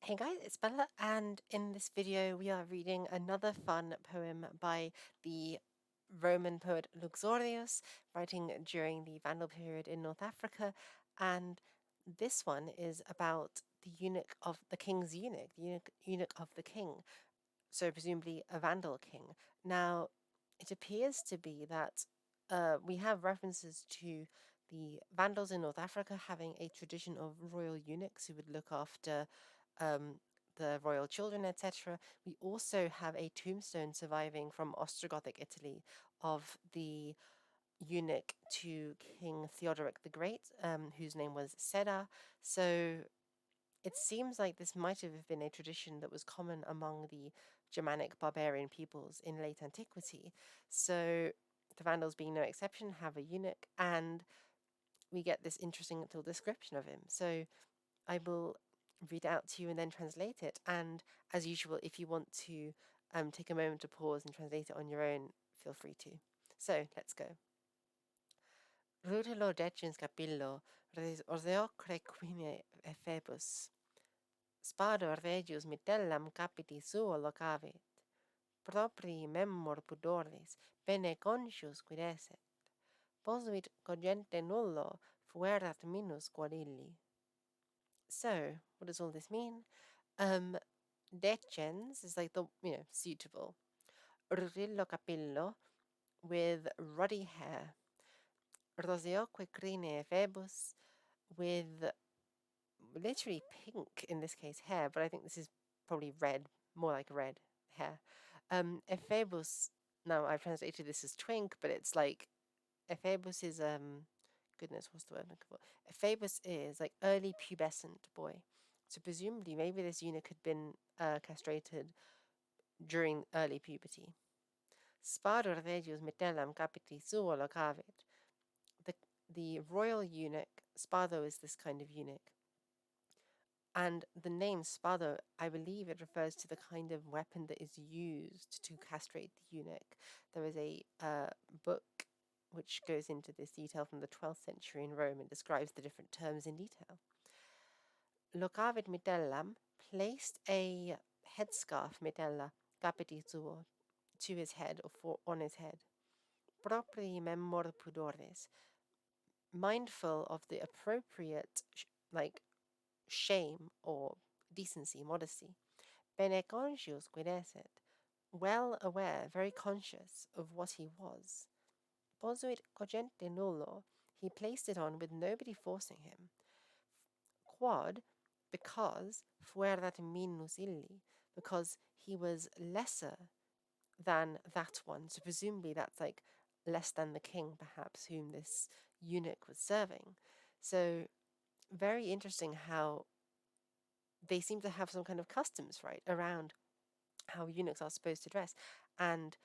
Hey guys, it's Bella, and in this video we are reading another fun poem by the Roman poet Luxorius, writing during the Vandal period in North Africa, and this one is about the eunuch of the king's eunuch, the eunuch of the king, so presumably a Vandal king. Now, it appears to be that we have references to the Vandals in North Africa having a tradition of royal eunuchs who would look after um, the royal children, etc. We also have a tombstone surviving from Ostrogothic Italy of the eunuch to King Theodoric the Great, whose name was Seda. So it seems like this might have been a tradition that was common among the Germanic barbarian peoples in late antiquity. So the Vandals, being no exception, have a eunuch, and we get this interesting little description of him. So I will read it out to you and then translate it. And as usual, if you want to take a moment to pause and translate it on your own, feel free to. So let's go. Rudelo decens capillo, res ordeocre quine ephebus. Spado regius mitellam capiti suo locavit. Proprii memor pudoris, bene conscius quid esset. Posuit cogente nullo, fuerat minus quod illi. So, what does all this mean? Decens is like the, suitable. Rutillo capillo, with ruddy hair. Roseoque crine phoebus, with literally pink, in this case, hair, but I think this is probably red, more like red hair. Ephebus, now I've translated this as twink, but it's like, Ephebus is, goodness, what's the word I'm looking for? Ephebus is like early pubescent boy. So presumably, maybe this eunuch had been castrated during early puberty. Spador regius metellam capiti suo locavit. The royal eunuch, Spado is this kind of eunuch. And the name Spado, I believe it refers to the kind of weapon that is used to castrate the eunuch. There is a book which goes into this detail from the 12th century in Rome and describes the different terms in detail. Locavit mitellam placed a headscarf, mitella, capiti suo, to his head or on his head. Proprii memor pudores, mindful of the appropriate, shame or decency, modesty. Bene conscius quid esset, well aware, very conscious of what he was. Posuit cogente nullo, he placed it on with nobody forcing him. Quod, because, fuerat minus illi, because he was lesser than that one. So presumably that's like less than the king, perhaps, whom this eunuch was serving. So very interesting how they seem to have some kind of customs, right, around how eunuchs are supposed to dress. And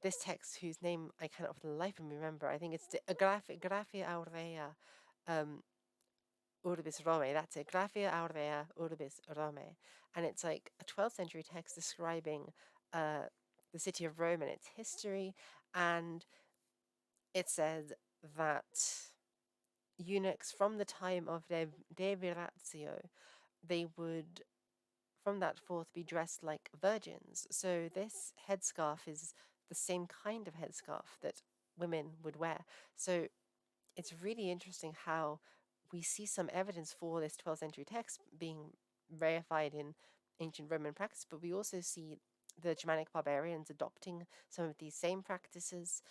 this text, whose name I cannot for the life of me remember, I think it's Graphia Aurea Urbis Rome. That's it, Graphia Aurea Urbis Rome. And it's like a 12th century text describing the city of Rome and its history. And it says that eunuchs from the time of De Viratio, they would from that forth be dressed like virgins. So this headscarf is the same kind of headscarf that women would wear. So it's really interesting how we see some evidence for this 12th century text being reified in ancient Roman practice, but we also see the Germanic barbarians adopting some of these same practices,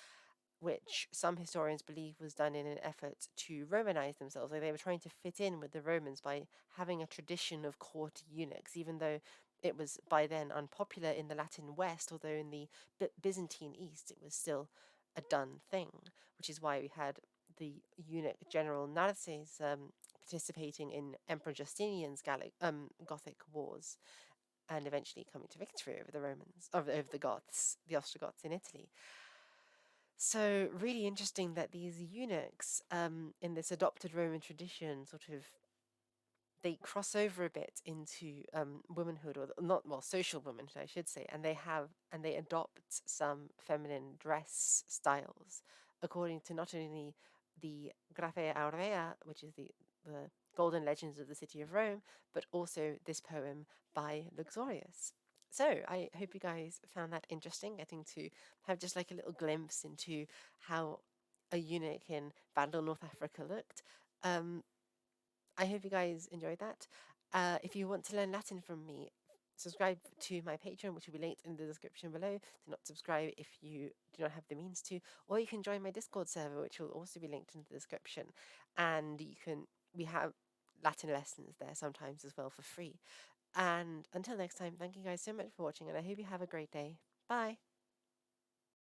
which some historians believe was done in an effort to Romanize themselves. Like they were trying to fit in with the Romans by having a tradition of court eunuchs, even though it was by then unpopular in the Latin West, although in the Byzantine East it was still a done thing, which is why we had the eunuch general Narses participating in Emperor Justinian's Gothic wars and eventually coming to victory over the Romans, over the Goths, the Ostrogoths in Italy. So really interesting that these eunuchs, in this adopted Roman tradition, sort of they cross over a bit into womanhood, or not, well, social womanhood, I should say, and they adopt some feminine dress styles according to not only the Graphea Aurea, which is the golden legends of the city of Rome, but also this poem by Luxurius. So I hope you guys found that interesting, getting to have just like a little glimpse into how a eunuch in Vandal, North Africa looked. I hope you guys enjoyed that. If you want to learn Latin from me, subscribe to my Patreon, which will be linked in the description below. Do not subscribe if you do not have the means to, or you can join my Discord server, which will also be linked in the description. And we have Latin lessons there sometimes as well for free. And until next time, thank you guys so much for watching, and I hope you have a great day. Bye.